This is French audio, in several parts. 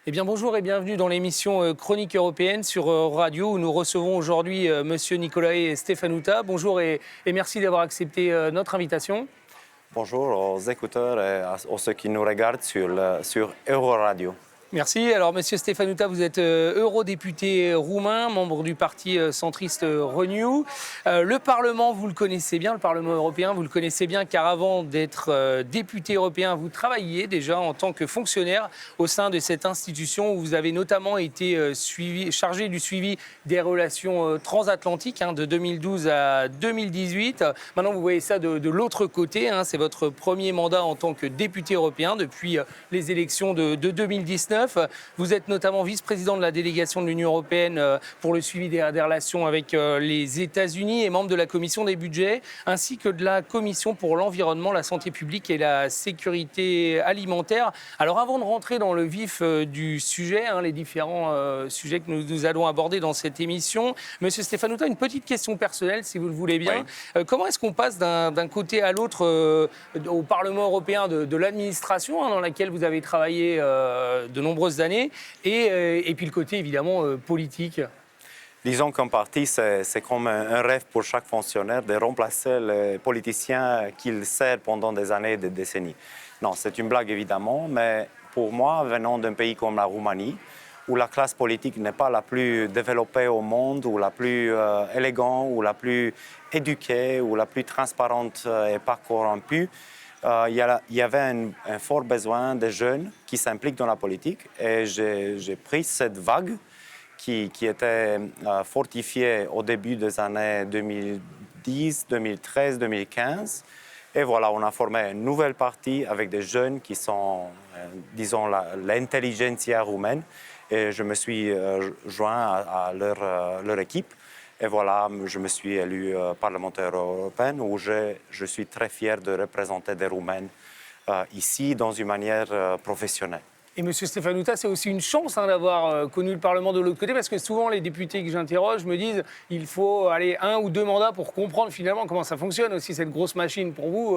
Eh bien bonjour et bienvenue dans l'émission Chronique européenne sur Radio où nous recevons aujourd'hui Monsieur Nicolae Stefanuta. Bonjour et merci d'avoir accepté notre invitation. Bonjour aux écouteurs et à ceux qui nous regardent sur Euroradio. Merci. Alors, Monsieur Stefanuta, vous êtes eurodéputé roumain, membre du parti centriste Renew. Le Parlement, vous le connaissez bien, le Parlement européen, vous le connaissez bien, car avant d'être député européen, vous travailliez déjà en tant que fonctionnaire au sein de cette institution où vous avez notamment été chargé du suivi des relations transatlantiques de 2012 à 2018. Maintenant, vous voyez ça de l'autre côté. C'est votre premier mandat en tant que député européen depuis les élections de 2019. Vous êtes notamment vice-président de la délégation de l'Union européenne pour le suivi des relations avec les États-Unis et membre de la commission des budgets, ainsi que de la commission pour l'environnement, la santé publique et la sécurité alimentaire. Alors avant de rentrer dans le vif du sujet, les différents sujets que nous allons aborder dans cette émission, Monsieur Stefanuta, une petite question personnelle, si vous le voulez bien. Oui. Comment est-ce qu'on passe d'un côté à l'autre au Parlement européen de l'administration dans laquelle vous avez travaillé de nombreuses années, et puis le côté évidemment politique? Disons qu'en partie, c'est comme un rêve pour chaque fonctionnaire de remplacer les politiciens qu'il sert pendant des années et des décennies. Non, c'est une blague évidemment, mais pour moi, venant d'un pays comme la Roumanie, où la classe politique n'est pas la plus développée au monde, ou la plus élégante, ou la plus éduquée, ou la plus transparente et pas corrompue, il y avait un fort besoin de jeunes qui s'impliquent dans la politique et j'ai pris cette vague qui était fortifiée au début des années 2010, 2013, 2015. Et voilà, on a formé une nouvelle partie avec des jeunes qui sont, disons, l'intelligentsia roumaine. Et je me suis joint à leur équipe. Et voilà, je me suis élu parlementaire européen où je suis très fier de représenter des Roumains ici dans une manière professionnelle. Et M. Stefanuta, c'est aussi une chance d'avoir connu le Parlement de l'autre côté, parce que souvent les députés que j'interroge me disent qu'il faut aller 1 ou 2 mandats pour comprendre finalement comment ça fonctionne aussi, cette grosse machine. Pour vous,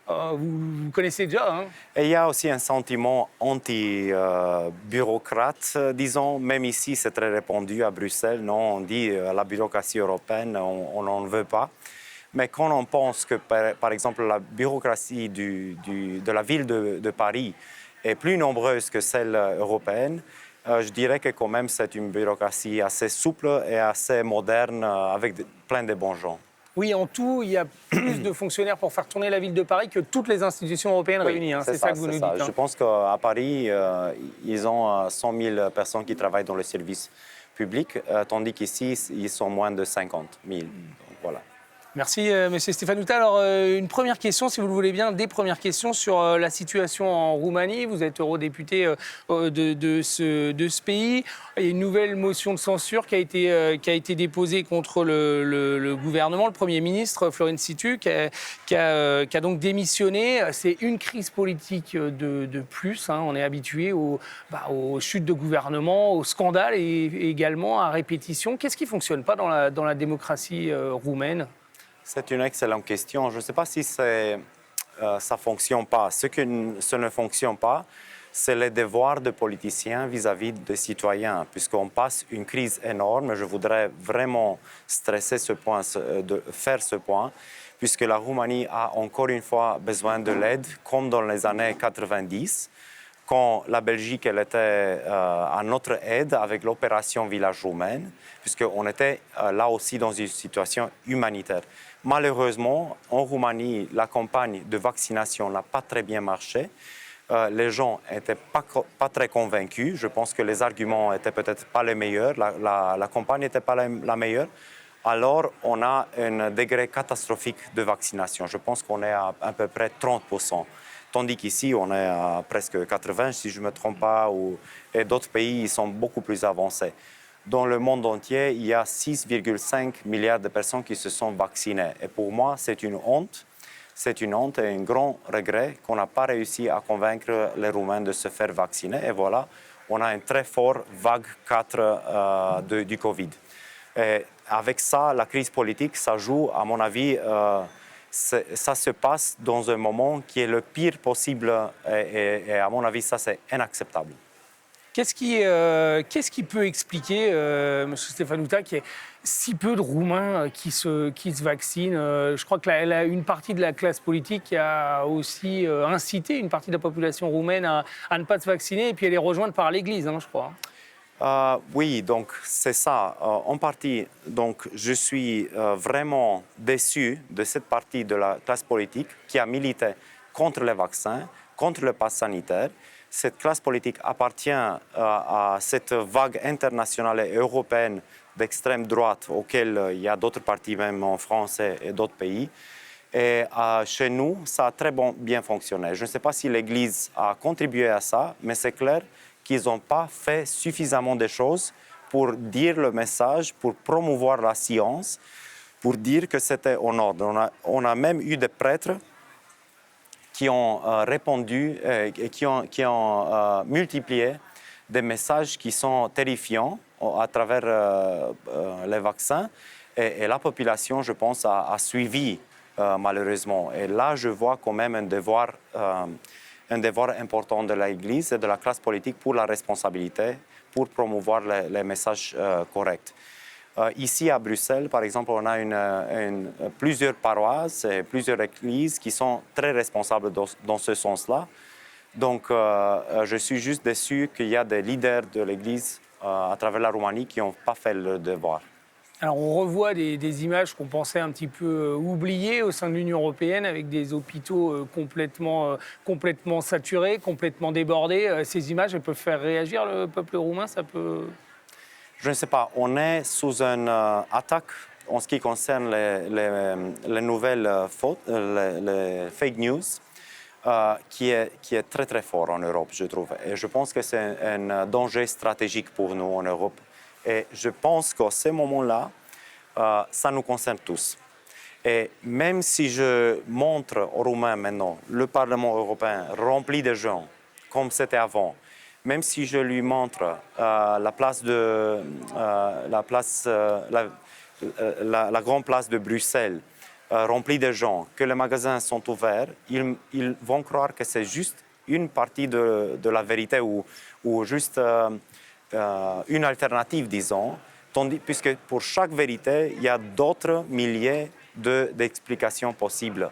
vous connaissez déjà. Et il y a aussi un sentiment anti-bureaucrate, disons, même ici c'est très répandu à Bruxelles. Non, on dit la bureaucratie européenne, on n'en veut pas. Mais quand on pense que, par exemple, la bureaucratie de la ville de Paris est plus nombreuse que celle européenne, je dirais que quand même c'est une bureaucratie assez souple et assez moderne avec plein de bons gens. Oui, en tout, il y a plus de fonctionnaires pour faire tourner la ville de Paris que toutes les institutions européennes réunies. C'est ça que vous nous dites. Je pense qu'à Paris, ils ont 100 000 personnes qui travaillent dans le service public, tandis qu'ici, ils sont moins de 50 000. Donc, voilà. Merci, Monsieur Stefanuta. Alors, une première question, si vous le voulez bien, des premières questions sur la situation en Roumanie. Vous êtes eurodéputé de ce pays. Il y a une nouvelle motion de censure qui a été déposée contre le gouvernement, le Premier ministre, Florin Ciucu, qui a donc démissionné. C'est une crise politique de plus. On est habitué aux chutes de gouvernement, aux scandales et également à répétition. Qu'est-ce qui ne fonctionne pas dans la démocratie roumaine ? C'est une excellente question. Je ne sais pas si ça ne fonctionne pas. Ce ne fonctionne pas, c'est le devoir de politiciens vis-à-vis des citoyens, puisqu'on passe une crise énorme. Je voudrais vraiment stresser ce point, faire ce point, puisque la Roumanie a encore une fois besoin de l'aide, comme dans les années 90, quand la Belgique elle était à notre aide avec l'opération Village roumaine, puisqu'on était là aussi dans une situation humanitaire. Malheureusement, en Roumanie, la campagne de vaccination n'a pas très bien marché. Les gens n'étaient pas très convaincus. Je pense que les arguments n'étaient peut-être pas les meilleurs. La campagne n'était pas la meilleure. Alors, on a un degré catastrophique de vaccination. Je pense qu'on est à peu près 30%. Tandis qu'ici, on est à presque 80%, si je ne me trompe pas, et d'autres pays ils sont beaucoup plus avancés. Dans le monde entier, il y a 6,5 milliards de personnes qui se sont vaccinées. Et pour moi, c'est une honte. C'est une honte et un grand regret qu'on n'a pas réussi à convaincre les Roumains de se faire vacciner. Et voilà, on a une très forte vague 4 du Covid. Et avec ça, la crise politique, ça joue, à mon avis, ça se passe dans un moment qui est le pire possible. Et à mon avis, ça, c'est inacceptable. Qu'est-ce qui peut expliquer, M. Stefanuta, qu'il y ait si peu de Roumains qui se vaccinent? Je crois que une partie de la classe politique a aussi incité une partie de la population roumaine à ne pas se vacciner et puis à les rejoindre par l'Église, hein, je crois. Oui, donc c'est ça. En partie, donc, je suis vraiment déçu de cette partie de la classe politique qui a milité contre les vaccins, contre le pass sanitaire. Cette classe politique appartient à cette vague internationale et européenne d'extrême droite auquel il y a d'autres partis, même en France et d'autres pays. Et chez nous, ça a très bien fonctionné. Je ne sais pas si l'Église a contribué à ça, mais c'est clair qu'ils n'ont pas fait suffisamment de choses pour dire le message, pour promouvoir la science, pour dire que c'était en ordre. On a même eu des prêtres qui ont répondu et qui ont multiplié des messages qui sont terrifiants à travers les vaccins. Et la population, je pense, a suivi malheureusement. Et là, je vois quand même un devoir important de l'Église et de la classe politique pour la responsabilité, pour promouvoir les messages corrects. Ici à Bruxelles, par exemple, on a plusieurs paroisses et plusieurs églises qui sont très responsables dans ce sens-là. Donc, je suis juste déçu qu'il y a des leaders de l'Église à travers la Roumanie qui n'ont pas fait le devoir. Alors on revoit des images qu'on pensait un petit peu oubliées au sein de l'Union européenne avec des hôpitaux complètement saturés, complètement débordés. Ces images, elles peuvent faire réagir le peuple roumain, ça peut... Je ne sais pas, on est sous une attaque en ce qui concerne les nouvelles les fake news qui est très très fort en Europe, je trouve. Et je pense que c'est un danger stratégique pour nous en Europe. Et je pense qu'à ce moment-là, ça nous concerne tous. Et même si je montre aux Roumains maintenant le Parlement européen rempli de gens, comme c'était avant, même si je lui montre la grande place de Bruxelles remplie de gens, que les magasins sont ouverts, ils vont croire que c'est juste une partie de la vérité ou juste... une alternative, disons, puisque pour chaque vérité, il y a d'autres milliers d'explications possibles.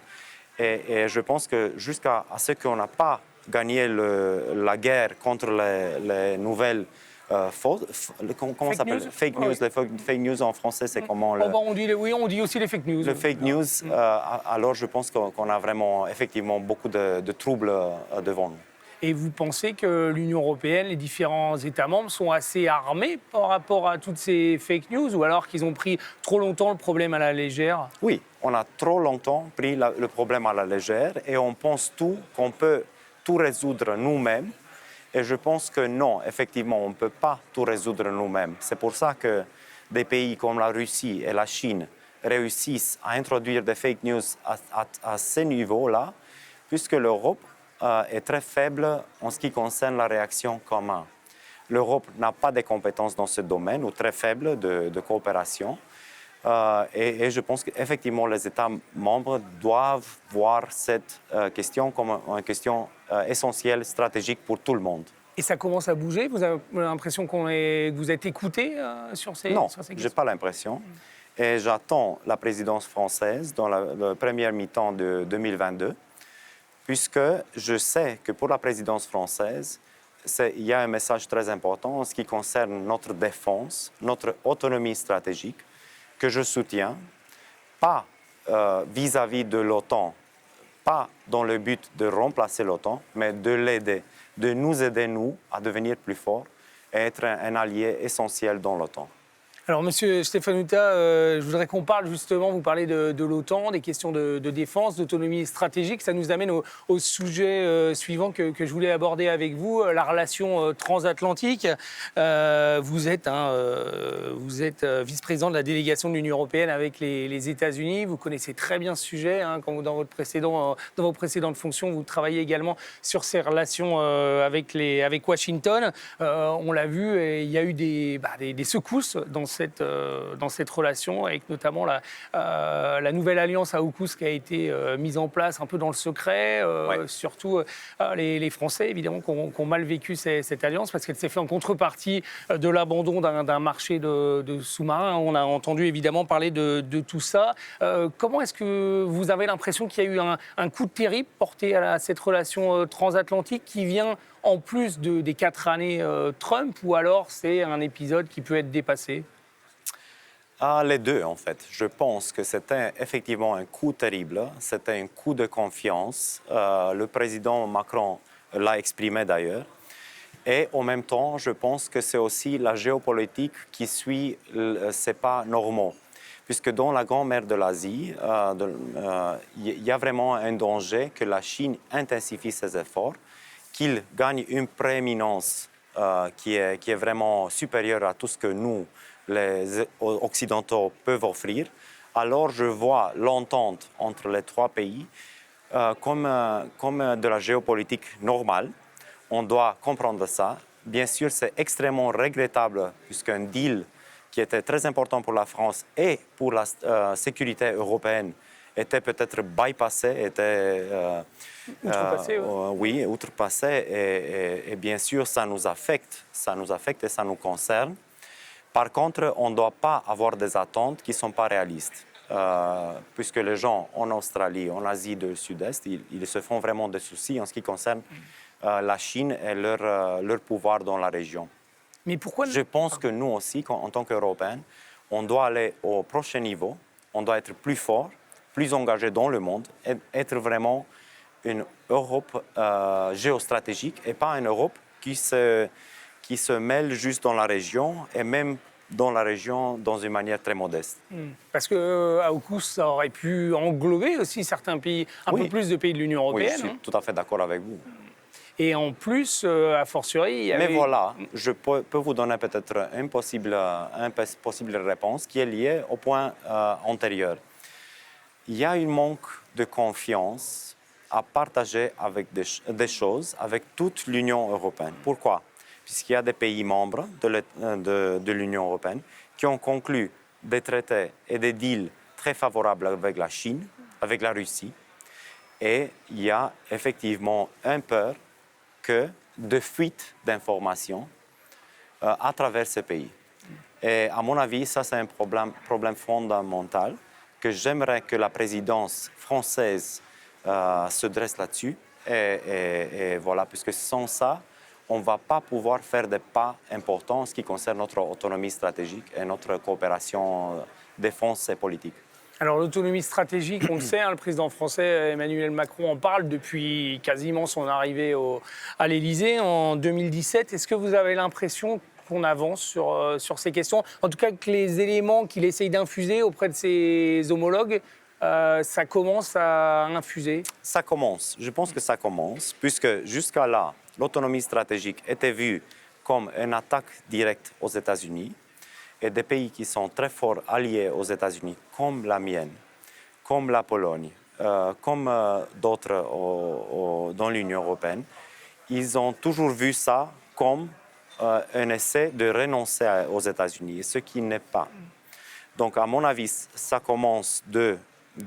Et je pense que jusqu'à ce qu'on n'a pas gagné la guerre contre les nouvelles comment ça s'appelle? Fake news. Les fake news en français, c'est comment on dit aussi les fake news. Les fake news, alors je pense qu'on a vraiment, effectivement, beaucoup de troubles devant nous. Et vous pensez que l'Union européenne, les différents États membres sont assez armés par rapport à toutes ces fake news ou alors qu'ils ont pris trop longtemps le problème à la légère? Oui, on a trop longtemps pris le problème à la légère et on pense qu'on peut tout résoudre nous-mêmes. Et je pense que non, effectivement, on ne peut pas tout résoudre nous-mêmes. C'est pour ça que des pays comme la Russie et la Chine réussissent à introduire des fake news à ce niveau-là, puisque l'Europe est très faible en ce qui concerne la réaction commune. L'Europe n'a pas de compétences dans ce domaine ou très faible de coopération. Et je pense qu'effectivement, les États membres doivent voir cette question comme une question essentielle, stratégique pour tout le monde. Et ça commence à bouger? Vous avez l'impression que vous êtes écouté sur ces questions? Non, je n'ai pas l'impression. Et j'attends la présidence française dans la première mi-temps de 2022. Puisque je sais que pour la présidence française, il y a un message très important en ce qui concerne notre défense, notre autonomie stratégique, que je soutiens, pas vis-à-vis de l'OTAN, pas dans le but de remplacer l'OTAN, mais de l'aider, de nous aider, nous, à devenir plus forts et être un allié essentiel dans l'OTAN. Alors, Monsieur Stefanuta, je voudrais qu'on parle justement, vous parlez de l'OTAN, des questions de défense, d'autonomie stratégique. Ça nous amène au sujet suivant que je voulais aborder avec vous, la relation transatlantique. Vous êtes vice-président de la délégation de l'Union européenne avec les États-Unis. Vous connaissez très bien ce sujet. Quand dans vos précédentes fonctions, vous travaillez également sur ces relations avec Washington. On l'a vu, il y a eu des secousses dans dans cette relation, avec notamment la nouvelle alliance à Aukous qui a été mise en place un peu dans le secret. Surtout les Français, évidemment, qui ont mal vécu cette alliance parce qu'elle s'est faite en contrepartie de l'abandon d'un marché de sous-marins. On a entendu évidemment parler de tout ça. Comment est-ce que vous avez l'impression qu'il y a eu un coup terrible porté à cette relation transatlantique qui vient en plus des 4 années Trump, ou alors c'est un épisode qui peut être dépassé? Les deux, en fait. Je pense que c'était effectivement un coup terrible, c'était un coup de confiance. Le président Macron l'a exprimé d'ailleurs. Et en même temps, je pense que c'est aussi la géopolitique qui suit ces pas normaux. Puisque dans la grande mer de l'Asie, il y a vraiment un danger que la Chine intensifie ses efforts, qu'il gagne une prééminence qui est vraiment supérieure à tout ce que nous, les Occidentaux, peuvent offrir. Alors je vois l'entente entre les 3 pays comme de la géopolitique normale. On doit comprendre ça. Bien sûr, c'est extrêmement regrettable puisqu'un deal qui était très important pour la France et pour la sécurité européenne était peut-être bypassé, Outrepassé, oui, outrepassé. Et bien sûr, ça nous affecte et ça nous concerne. Par contre, on ne doit pas avoir des attentes qui ne sont pas réalistes. Puisque les gens en Australie, en Asie du Sud-Est, ils se font vraiment des soucis en ce qui concerne la Chine et leur pouvoir dans la région. Mais pourquoi... Je pense que nous aussi, en tant qu'Européens, on doit aller au prochain niveau, on doit être plus fort, plus engagé dans le monde, et être vraiment une Europe géostratégique et pas une Europe qui se mêle juste dans la région et même dans la région dans une manière très modeste. Parce qu'à Aukous, ça aurait pu englober aussi certains pays, un peu plus de pays de l'Union européenne. Oui, je suis tout à fait d'accord avec vous. Et en plus, a fortiori... il y avait... Mais voilà, je peux vous donner peut-être une possible réponse qui est liée au point antérieur. Il y a un manque de confiance à partager avec des choses avec toute l'Union européenne. Pourquoi? Puisqu'il y a des pays membres de l'Union européenne qui ont conclu des traités et des deals très favorables avec la Chine, avec la Russie. Et il y a effectivement une peur de fuite d'informations à travers ces pays. Et à mon avis, ça c'est un problème fondamental que j'aimerais que la présidence française se dresse là-dessus. Et voilà, puisque sans ça, on ne va pas pouvoir faire des pas importants en ce qui concerne notre autonomie stratégique et notre coopération défense et politique. Alors l'autonomie stratégique, on le sait, le président français Emmanuel Macron en parle depuis quasiment son arrivée à l'Élysée en 2017. Est-ce que vous avez l'impression qu'on avance sur ces questions? En tout cas, que les éléments qu'il essaye d'infuser auprès de ses homologues, ça commence à infuser? Ça commence. Je pense que ça commence, puisque jusqu'à là, l'autonomie stratégique était vue comme une attaque directe aux États-Unis. Et des pays qui sont très forts alliés aux États-Unis, comme la mienne, comme la Pologne, comme d'autres dans l'Union européenne, ils ont toujours vu ça comme un essai de renoncer aux États-Unis, ce qui n'est pas. Donc, à mon avis, ça commence de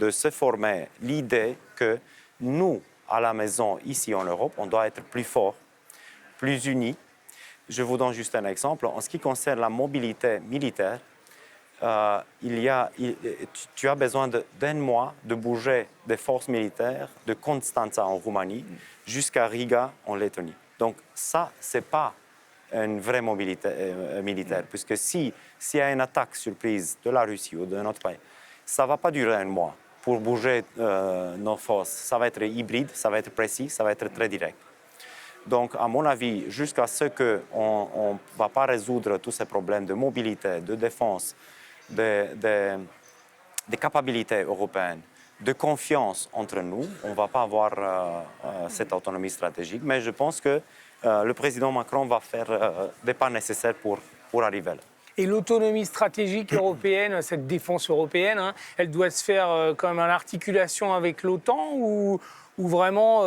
se former l'idée que nous, à la maison, ici en Europe, on doit être plus forts, plus unis. Je vous donne juste un exemple. En ce qui concerne la mobilité militaire, tu as besoin d'un mois de bouger des forces militaires de Constanța en Roumanie jusqu'à Riga en Lettonie. Donc ça, ce n'est pas une vraie mobilité militaire, puisque s'il y a une attaque surprise de la Russie ou de notre pays, ça ne va pas durer un mois pour bouger nos forces. Ça va être hybride, ça va être précis, ça va être très direct. Donc, à mon avis, jusqu'à ce qu'on ne va pas résoudre tous ces problèmes de mobilité, de défense, de capacités européennes, de confiance entre nous, on ne va pas avoir cette autonomie stratégique. Mais je pense que le président Macron va faire des pas nécessaires pour arriver là. Et l'autonomie stratégique européenne, cette défense européenne, hein, elle doit se faire quand même en articulation avec l'OTAN ou vraiment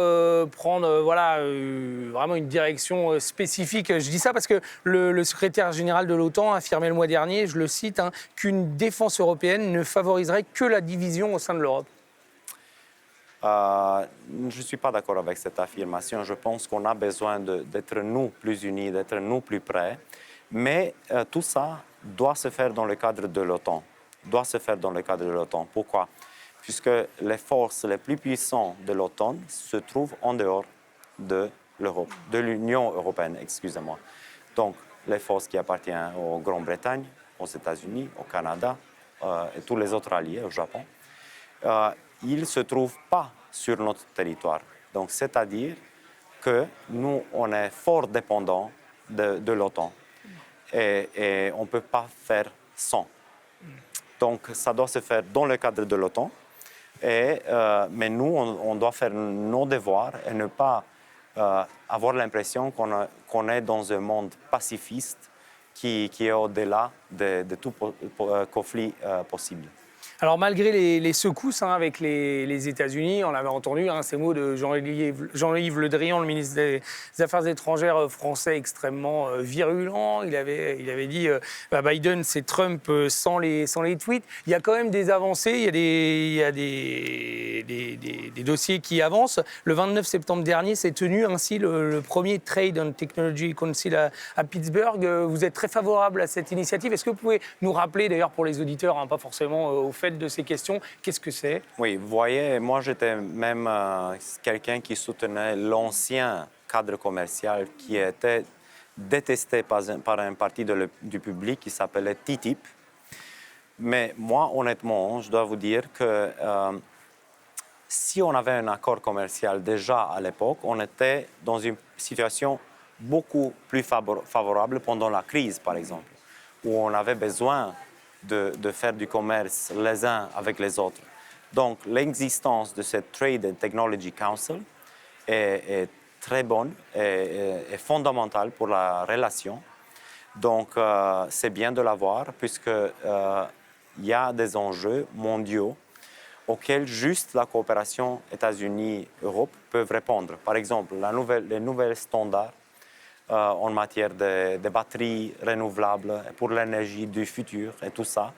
prendre vraiment une direction spécifique. Je dis ça parce que le secrétaire général de l'OTAN a affirmé le mois dernier, je le cite, hein, qu'une défense européenne ne favoriserait que la division au sein de l'Europe. Je ne suis pas d'accord avec cette affirmation. Je pense qu'on a besoin d'être nous plus unis, d'être nous plus près. Mais tout ça doit se faire dans le cadre de l'OTAN. Pourquoi? Puisque les forces les plus puissantes de l'OTAN se trouvent en dehors de l'Europe, de l'Union européenne, excusez-moi. Donc, les forces qui appartiennent aux Grande-Bretagne, aux États-Unis, au Canada et tous les autres alliés, au Japon, ils ne se trouvent pas sur notre territoire. Donc, c'est-à-dire que nous, on est fort dépendants de l'OTAN et on ne peut pas faire sans. Donc, ça doit se faire dans le cadre de l'OTAN. Mais nous, on doit faire nos devoirs et ne pas avoir l'impression qu'on est dans un monde pacifiste qui est au-delà de tout conflit possible. Alors malgré les secousses hein, avec les États-Unis, on avait entendu hein, ces mots de Jean-Yves Le Drian, le ministre des Affaires étrangères français extrêmement virulent. Il avait dit Biden c'est Trump sans les tweets. Il y a quand même des avancées, il y a des dossiers qui avancent. Le 29 septembre dernier s'est tenu ainsi le premier Trade and Technology Council à Pittsburgh. Vous êtes très favorable à cette initiative. Est-ce que vous pouvez nous rappeler, d'ailleurs pour les auditeurs, hein, pas forcément au fait de ces questions, qu'est-ce que c'est? Oui, vous voyez, moi j'étais même quelqu'un qui soutenait l'ancien cadre commercial qui était détesté par une partie du public qui s'appelait TTIP. Mais moi, honnêtement, je dois vous dire que si on avait un accord commercial déjà à l'époque, on était dans une situation beaucoup plus favorable pendant la crise, par exemple, où on avait besoin de faire du commerce les uns avec les autres. Donc, l'existence de cette Trade and Technology Council est très bonne et fondamentale pour la relation. Donc, c'est bien de l'avoir puisqu'il y a des enjeux mondiaux auxquels juste la coopération États-Unis-Europe peuvent répondre. Par exemple, les nouvelles standards en matière de batteries renouvelables pour l'énergie du futur et tout ça,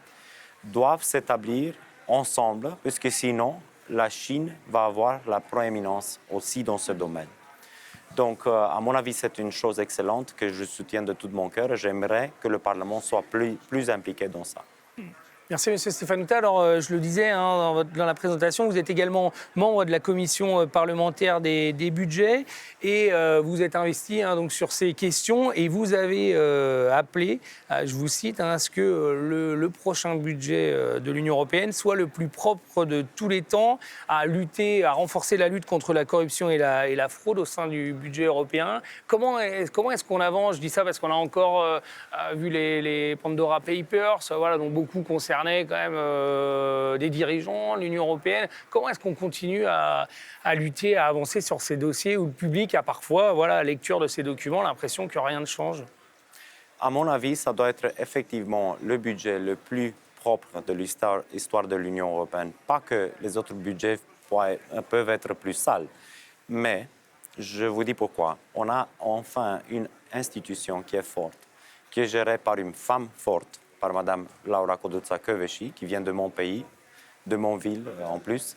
doivent s'établir ensemble, puisque sinon, la Chine va avoir la prééminence aussi dans ce domaine. Donc, à mon avis, c'est une chose excellente que je soutiens de tout mon cœur et j'aimerais que le Parlement soit plus impliqué dans ça. Merci, M. Stefanuta. Alors, je le disais hein, dans la présentation, vous êtes également membre de la commission parlementaire des budgets et vous êtes investi hein, donc, sur ces questions et vous avez appelé, je vous cite, hein, à ce que le prochain budget de l'Union européenne soit le plus propre de tous les temps, à renforcer la lutte contre la corruption et la fraude au sein du budget européen. Comment est-ce qu'on avance? Je dis ça parce qu'on a encore vu les Pandora Papers, voilà, dont beaucoup concernent quand même des dirigeants de l'Union européenne. Comment est-ce qu'on continue à lutter, à avancer sur ces dossiers où le public a parfois, voilà, à la lecture de ces documents, l'impression que rien ne change? À mon avis, ça doit être effectivement le budget le plus propre de l'histoire de l'Union européenne. Pas que les autres budgets peuvent être plus sales, mais je vous dis pourquoi. On a enfin une institution qui est forte, qui est gérée par une femme forte, par Mme Laura Codruța-Kövesi, qui vient de mon pays, de mon ville en plus,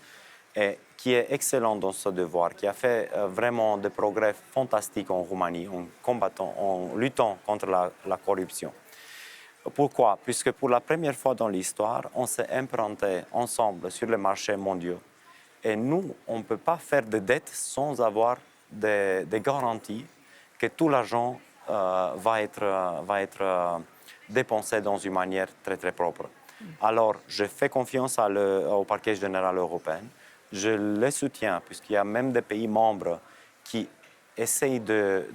et qui est excellente dans ce devoir, qui a fait vraiment des progrès fantastiques en Roumanie en luttant contre la corruption. Pourquoi? Puisque pour la première fois dans l'histoire, on s'est implanté ensemble sur les marchés mondiaux. Et nous, on ne peut pas faire de dettes sans avoir des garanties que tout l'argent va être dépensé dans une manière très, très propre. Alors, je fais confiance au parquet général européen. Je le soutiens, puisqu'il y a même des pays membres qui essayent de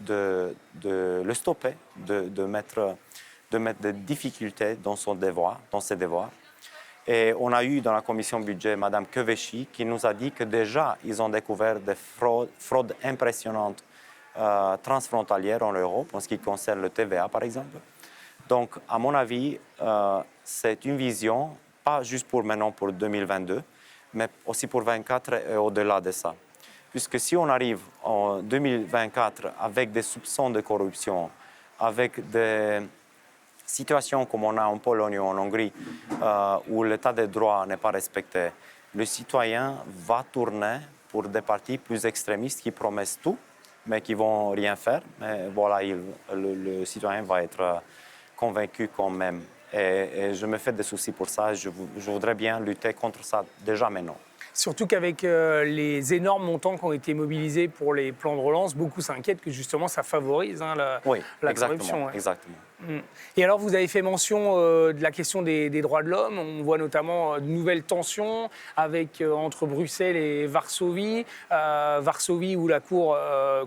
le stopper, de mettre des difficultés dans ses devoirs. Et on a eu dans la commission budget Mme Kövesi qui nous a dit que déjà, ils ont découvert des fraudes impressionnantes transfrontalières en Europe, en ce qui concerne le TVA, par exemple. Donc, à mon avis, c'est une vision, pas juste pour maintenant, pour 2022, mais aussi pour 2024 et au-delà de ça. Puisque si on arrive en 2024 avec des soupçons de corruption, avec des situations comme on a en Pologne ou en Hongrie, où l'état de droit n'est pas respecté, le citoyen va tourner pour des partis plus extrémistes qui promettent tout, mais qui ne vont rien faire. Mais voilà, le citoyen va être convaincu quand même. Et je me fais des soucis pour ça. Je voudrais bien lutter contre ça déjà maintenant. Surtout qu'avec les énormes montants qui ont été mobilisés pour les plans de relance, beaucoup s'inquiètent que justement ça favorise la corruption. Ouais. Exactement. Et alors vous avez fait mention de la question des droits de l'homme. On voit notamment de nouvelles tensions entre Bruxelles et Varsovie. Varsovie où la Cour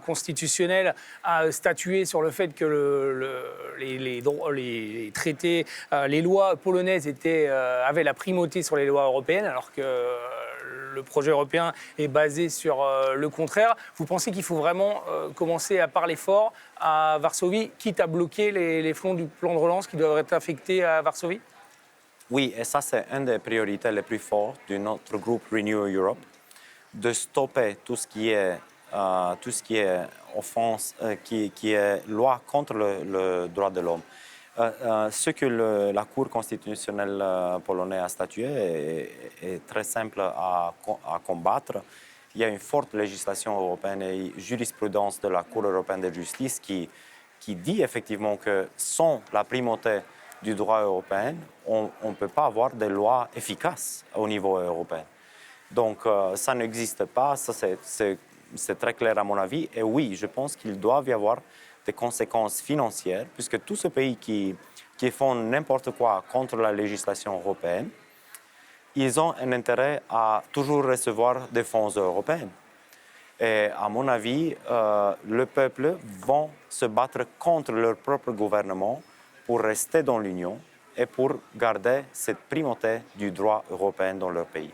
constitutionnelle a statué sur le fait que les traités, les lois polonaises avaient la primauté sur les lois européennes alors que le projet européen est basé sur le contraire. Vous pensez qu'il faut vraiment commencer à parler fort à Varsovie, quitte à bloquer les fonds du plan de relance qui doivent être affectés à Varsovie? Oui, et ça c'est une des priorités les plus fortes de notre groupe Renew Europe, de stopper tout ce qui est offense, qui est loi contre le droit de l'homme. Ce que la Cour constitutionnelle polonaise a statué est très simple à combattre. Il y a une forte législation européenne et jurisprudence de la Cour européenne de justice qui dit effectivement que sans la primauté du droit européen, on ne peut pas avoir des lois efficaces au niveau européen. Donc ça n'existe pas, ça c'est très clair à mon avis. Et oui, je pense qu'il doit y avoir des conséquences financières, puisque tous ces pays qui font n'importe quoi contre la législation européenne, ils ont un intérêt à toujours recevoir des fonds européens. Et à mon avis, le peuple va se battre contre leur propre gouvernement pour rester dans l'Union et pour garder cette primauté du droit européen dans leur pays.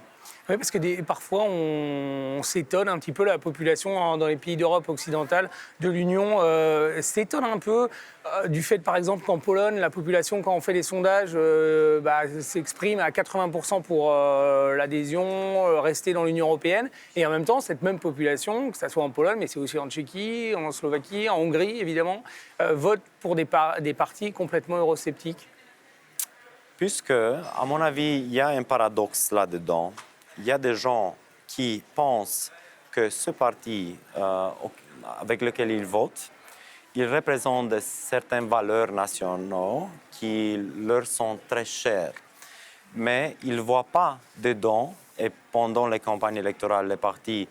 Oui, parce que parfois, on s'étonne un petit peu, la population dans les pays d'Europe occidentale, de l'Union, s'étonne un peu du fait, par exemple, qu'en Pologne, la population, quand on fait des sondages, s'exprime à 80% pour l'adhésion, rester dans l'Union européenne. Et en même temps, cette même population, que ce soit en Pologne, mais c'est aussi en Tchéquie, en Slovaquie, en Hongrie, évidemment, vote pour des partis complètement eurosceptiques. Puisque, à mon avis, il y a un paradoxe là-dedans. Il y a des gens qui pensent que ce parti avec lequel ils votent, il représente certaines valeurs nationales qui leur sont très chères. Mais ils ne voient pas dedans, et pendant les campagnes électorales, les partis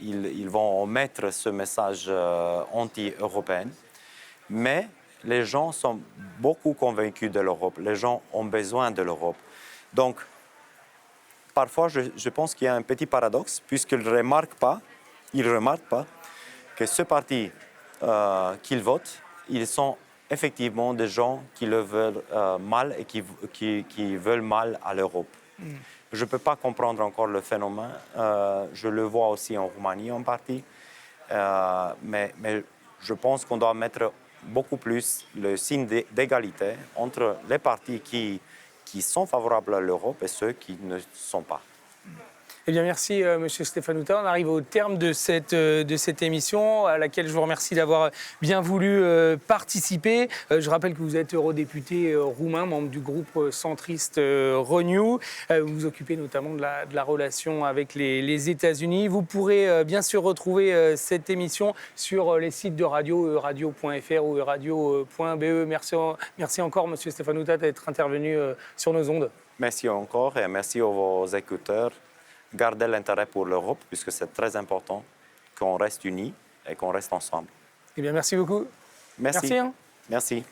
ils vont omettre ce message anti-européen. Mais les gens sont beaucoup convaincus de l'Europe. Les gens ont besoin de l'Europe. Donc, parfois, je pense qu'il y a un petit paradoxe, puisqu'ils ne remarquent pas que ce parti qu'ils votent, ils sont effectivement des gens qui le veulent mal et qui veulent mal à l'Europe. Je ne peux pas comprendre encore le phénomène. Je le vois aussi en Roumanie en partie. Mais je pense qu'on doit mettre beaucoup plus le signe d'égalité entre les partis qui sont favorables à l'Europe et ceux qui ne sont pas. Eh bien, merci, Monsieur Stefanuta. On arrive au terme de cette émission, à laquelle je vous remercie d'avoir bien voulu participer. Je rappelle que vous êtes eurodéputé roumain, membre du groupe centriste Renew. Vous vous occupez notamment de la relation avec les États-Unis. Vous pourrez bien sûr retrouver cette émission sur les sites de radio, radio.fr ou radio.be. Merci encore, Monsieur Stefanuta, d'être intervenu sur nos ondes. Merci encore et merci à vos écouteurs. Gardez l'intérêt pour l'Europe, puisque c'est très important qu'on reste unis et qu'on reste ensemble. Eh bien, merci beaucoup. Merci. Merci. Merci.